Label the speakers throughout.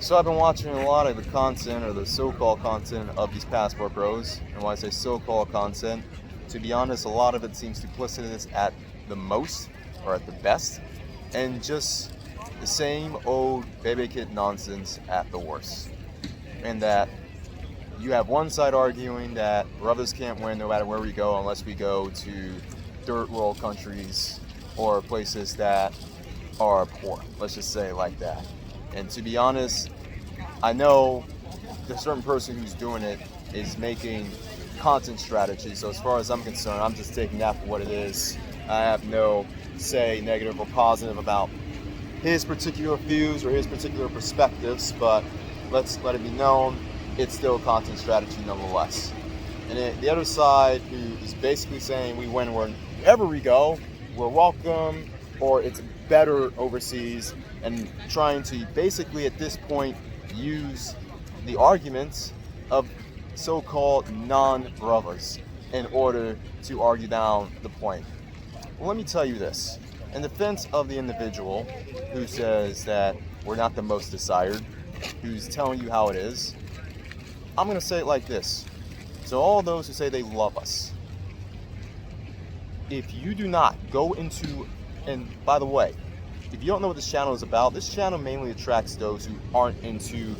Speaker 1: So I've been watching a lot of the content, or the so-called content, of these passport bros. And when I say so-called content, to be honest, a lot of it seems duplicitous at the most, or at the best, and just the same old baby kid nonsense at the worst. And that you have one side arguing that brothers can't win no matter where we go unless we go to third world countries or places that are poor. Let's just say it like that. And to be honest, I know the certain person who's doing it is making content strategy. So as far as I'm concerned, I'm just taking that for what it is. I have no say, negative or positive, about his particular views or his particular perspectives, but let's let it be known, it's still content strategy nonetheless. And the other side, who is basically saying we win wherever we go, we're welcome, or it's better overseas, and trying to basically at this point use the arguments of so-called non-brothers in order to argue down the point. Well, let me tell you this. In defense of the individual who says that we're not the most desired, who's telling you how it is, I'm going to say it like this. So all those who say they love us, if you do not go into, and by the way, if you don't know what this channel is about, this channel mainly attracts those who aren't into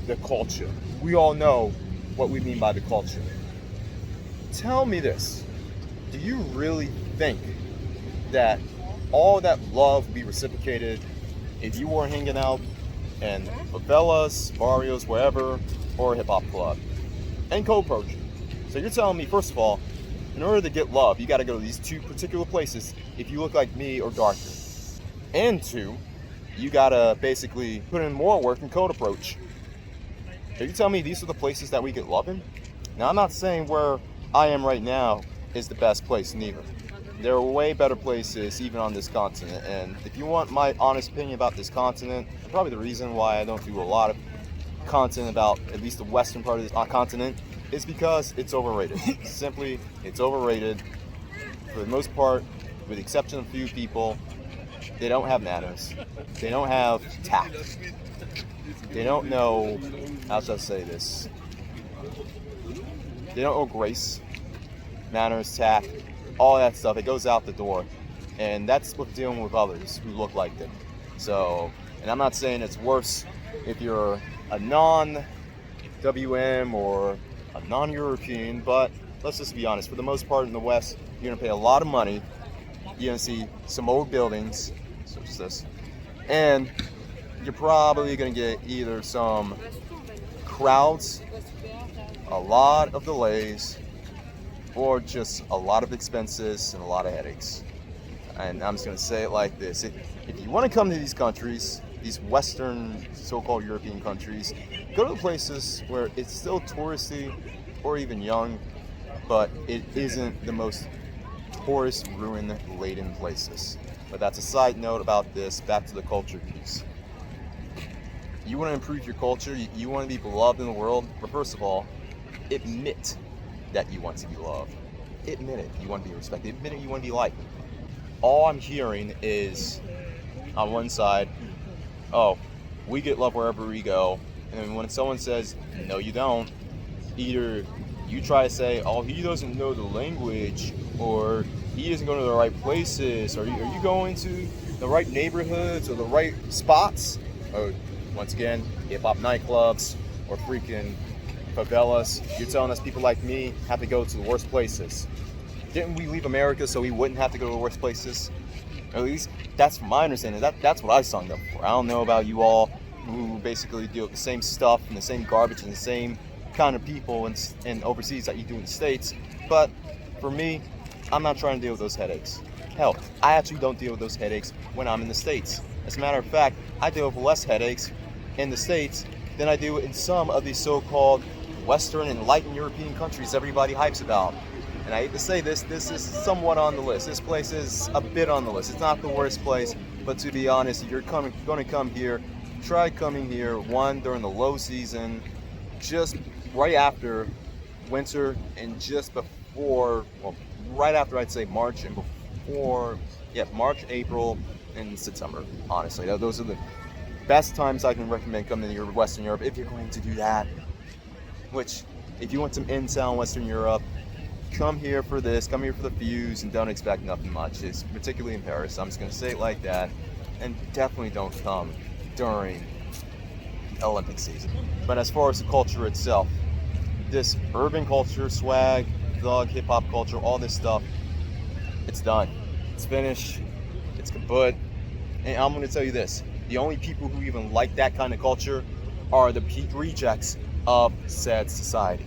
Speaker 1: the culture. We all know what we mean by the culture. Tell me this. Do you really think that all that love would be reciprocated if you were hanging out in favelas, barrios, wherever, or a hip-hop club, and co-approaching? So you're telling me, first of all, in order to get love, you got to go to these two particular places if you look like me or darker. And two, you got to basically put in more work and code approach. Are you telling me these are the places that we get love in? Now, I'm not saying where I am right now is the best place, neither. There are way better places even on this continent. And if you want my honest opinion about this continent, probably the reason why I don't do a lot of content about at least the western part of this continent is because it's overrated. Simply, it's overrated. For the most part, with the exception of a few people, they don't have manners. They don't have tact. They don't know, how should I say this? They don't know grace, manners, tact, all that stuff. It goes out the door. And that's with dealing with others who look like them. So, and I'm not saying it's worse if you're a non-WM or a non-European, but let's just be honest. For the most part in the West, you're going to pay a lot of money. You're going to see some old buildings, such as this, and you're probably going to get either some crowds, a lot of delays, or just a lot of expenses and a lot of headaches. And I'm just going to say it like this. If you want to come to these countries, these Western so-called European countries, go to the places where it's still touristy or even young, but it isn't the most tourist ruin-laden places. But that's a side note about this. Back to the culture piece. You want to improve your culture, you want to be beloved in the world, but first of all, admit that you want to be loved. Admit it. You want to be respected. Admit it. You want to be liked. All I'm hearing is, on one side, oh, we get love wherever we go. And then when someone says, no, you don't, either you try to say, oh, he doesn't know the language, or he isn't going to the right places, or are you going to the right neighborhoods or the right spots? Or, once again, hip-hop nightclubs or freaking favelas. You're telling us people like me have to go to the worst places. Didn't we leave America so we wouldn't have to go to the worst places? At least that's my understanding. That's what I signed up for. I don't know about you all who basically deal with the same stuff and the same garbage and the same kind of people and overseas that you do in the States. But for me, I'm not trying to deal with those headaches. Hell, I actually don't deal with those headaches when I'm in the States. As a matter of fact, I deal with less headaches in the States than I do in some of these so-called Western and enlightened European countries everybody hypes about. And I hate to say this is somewhat on the list. This place is a bit on the list. It's not the worst place, but to be honest, if you're going to come here, try coming here, one, during the low season, just right after winter and just before, well, right after I'd say March and before, March, April, and September, honestly. Those are the best times I can recommend coming to Western Europe if you're going to do that. Which, if you want some intel in Western Europe, come here for this, come here for the views, and don't expect nothing much. It's particularly in Paris, I'm just going to say it like that. And definitely don't come during Olympic season. But as far as the culture itself, this urban culture, swag, thug, hip-hop culture, all this stuff, it's done. It's finished. It's kaput. And I'm going to tell you this. The only people who even like that kind of culture are the rejects of said society.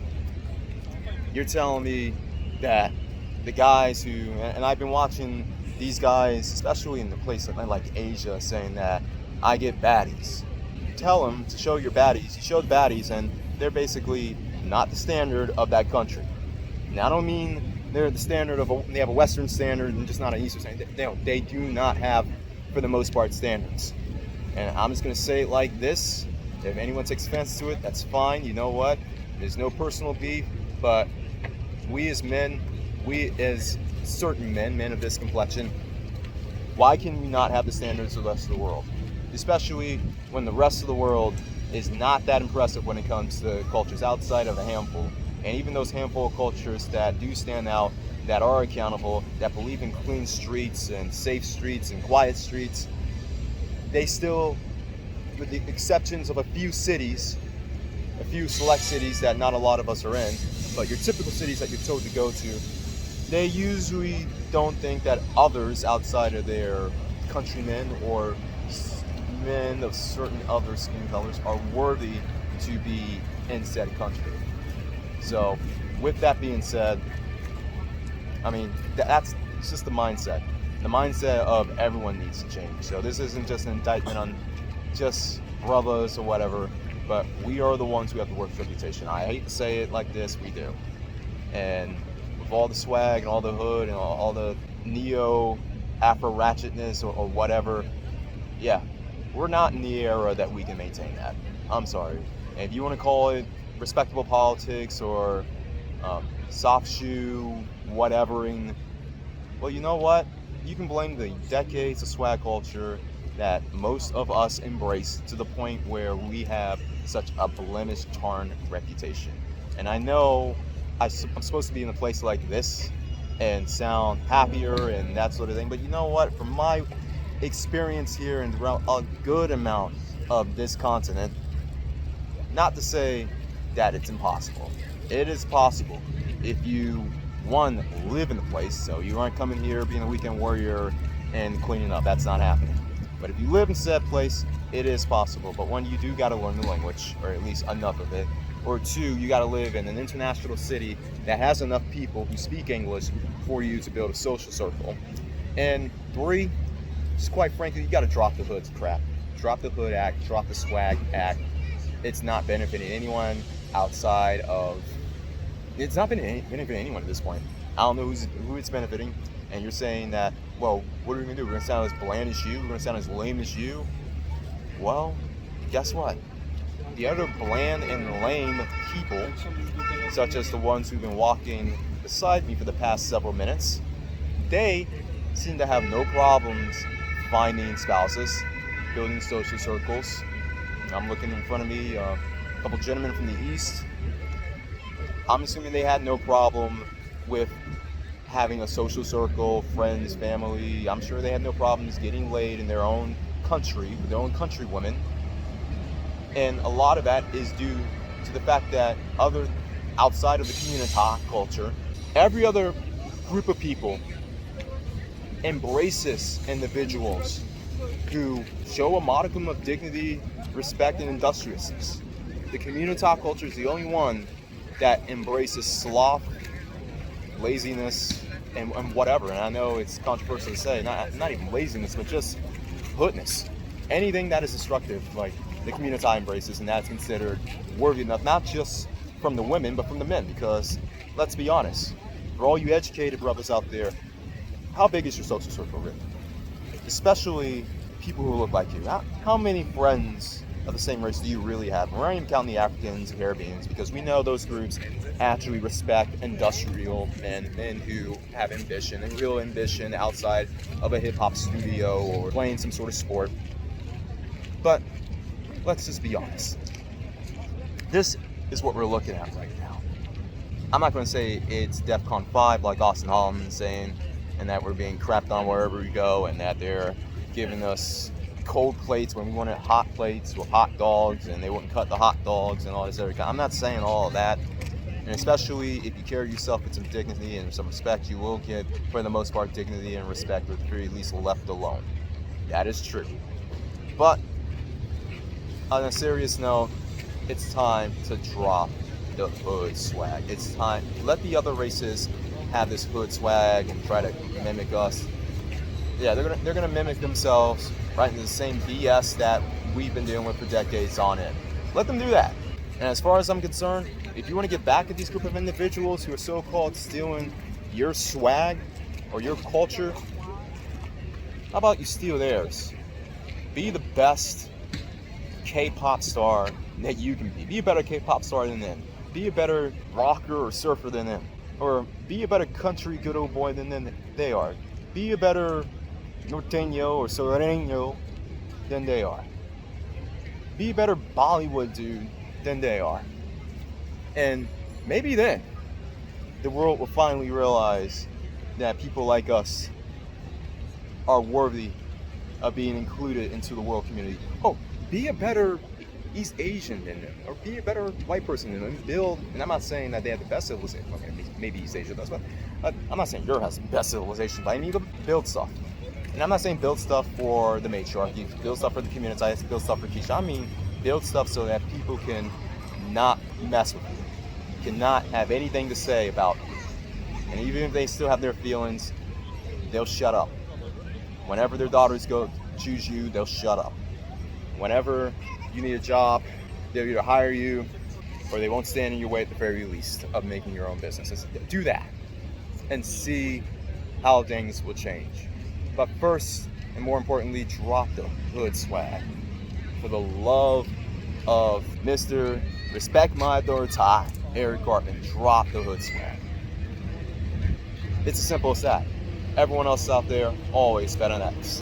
Speaker 1: You're telling me that the guys who, and I've been watching these guys, especially in the place like Asia, saying that I get baddies. You tell them to show your baddies. You show the baddies, and they're basically not the standard of that country. Now, I don't mean they're the standard of they have a Western standard and just not an Eastern standard. They do not have, for the most part, standards. And I'm just going to say it like this. If anyone takes offense to it, that's fine. You know what? There's no personal beef, but we as men, we as certain men of this complexion, why can we not have the standards of the rest of the world? Especially when the rest of the world is not that impressive when it comes to cultures outside of a handful. And even those handful of cultures that do stand out, that are accountable, that believe in clean streets and safe streets and quiet streets, they still, with the exceptions of a few cities, a few select cities that not a lot of us are in, but your typical cities that you're told to go to, they usually don't think that others outside of their countrymen or men of certain other skin colors are worthy to be in said country. So, with that being said, I mean, that's just the mindset. The mindset of everyone needs to change. So this isn't just an indictment on just brothers or whatever, but we are the ones who have to work for reputation. I hate to say it like this, we do. And with all the swag and all the hood and all the neo-Afro-ratchetness or whatever, yeah, we're not in the era that we can maintain that. I'm sorry. And if you want to call it respectable politics or soft shoe whatevering, well, you know what? You can blame the decades of swag culture that most of us embrace to the point where we have such a blemished, tarn reputation. And I know I'm supposed to be in a place like this and sound happier and that sort of thing, but you know what? From my experience here and throughout a good amount of this continent, not to say that it's impossible. It is possible if you, one, live in the place, so you aren't coming here being a weekend warrior and cleaning up. That's not happening. But if you live in said place, it is possible. But one, you do got to learn the language, or at least enough of it. Or two, you got to live in an international city that has enough people who speak English for you to build a social circle. And three, just quite frankly, you got to drop the hood crap. Drop the hood act, drop the swag act. It's not benefiting anyone outside of... It's not benefiting anyone at this point. I don't know who it's benefiting. And you're saying that, well, what are we going to do? We're going to sound as bland as you? We're going to sound as lame as you? Well, guess what? The other bland and lame people, such as the ones who've been walking beside me for the past several minutes, they seem to have no problems finding spouses, building social circles. I'm looking in front of me, a couple gentlemen from the East. I'm assuming they had no problem with having a social circle, friends, family. I'm sure they had no problems getting laid in their own country, with their own countrywomen. And a lot of that is due to the fact that outside of the community culture, every other group of people embraces individuals who show a modicum of dignity, respect, and industriousness. The community culture is the only one that embraces sloth, laziness, and whatever. And I know it's controversial to say, not even laziness, but just hoodness. Anything that is destructive, like the community embraces, and that's considered worthy enough, not just from the women, but from the men. Because, let's be honest, for all you educated brothers out there, how big is your social circle really? Especially people who look like you. How many friends of the same race do you really have? We're not even counting the Africans and Caribbeans, because we know those groups actually respect industrial men who have ambition, and real ambition outside of a hip-hop studio or playing some sort of sport. But let's just be honest. This is what we're looking at right now. I'm not going to say it's DEFCON 5 like Austin Holland's saying, and that we're being crapped on wherever we go, and that they're giving us cold plates when we wanted hot plates with hot dogs, and they wouldn't cut the hot dogs and all this other kind. I'm not saying all of that. And especially if you carry yourself with some dignity and some respect, you will get, for the most part, dignity and respect, or at the very least left alone. That is true. But on a serious note, it's time to drop the hood swag. It's time. Let the other races have this hood swag and try to mimic us. Yeah, they're gonna mimic themselves right into the same BS that we've been dealing with for decades on end. Let them do that. And as far as I'm concerned, if you want to get back at these group of individuals who are so-called stealing your swag or your culture, how about you steal theirs? Be the best K-pop star that you can be. Be a better K-pop star than them. Be a better rocker or surfer than them. Or be a better country good old boy than they are. Be a better norteño or sureño than they are. Be a better Bollywood dude than they are. And maybe then the world will finally realize that people like us are worthy of being included into the world community. Oh, be a better East Asian than them, or be a better white person than them. Build, and I'm not saying that they have the best civilization. Okay, maybe East Asia does, but I'm not saying Europe has the best civilization, but I need to build stuff. And I'm not saying build stuff for the matriarchy, build stuff for the community, build stuff for Keisha. I mean, build stuff so that people can not mess with you, cannot have anything to say about you. And even if they still have their feelings, they'll shut up. Whenever their daughters go choose you, they'll shut up. Whenever you need a job, they'll either hire you or they won't stand in your way at the very least of making your own business. Do that and see how things will change. But first, and more importantly, drop the hood swag. For the love of Mr. Respect My Authority, Eric Cartman, drop the hood swag. It's as simple as that. Everyone else out there, always bet on X.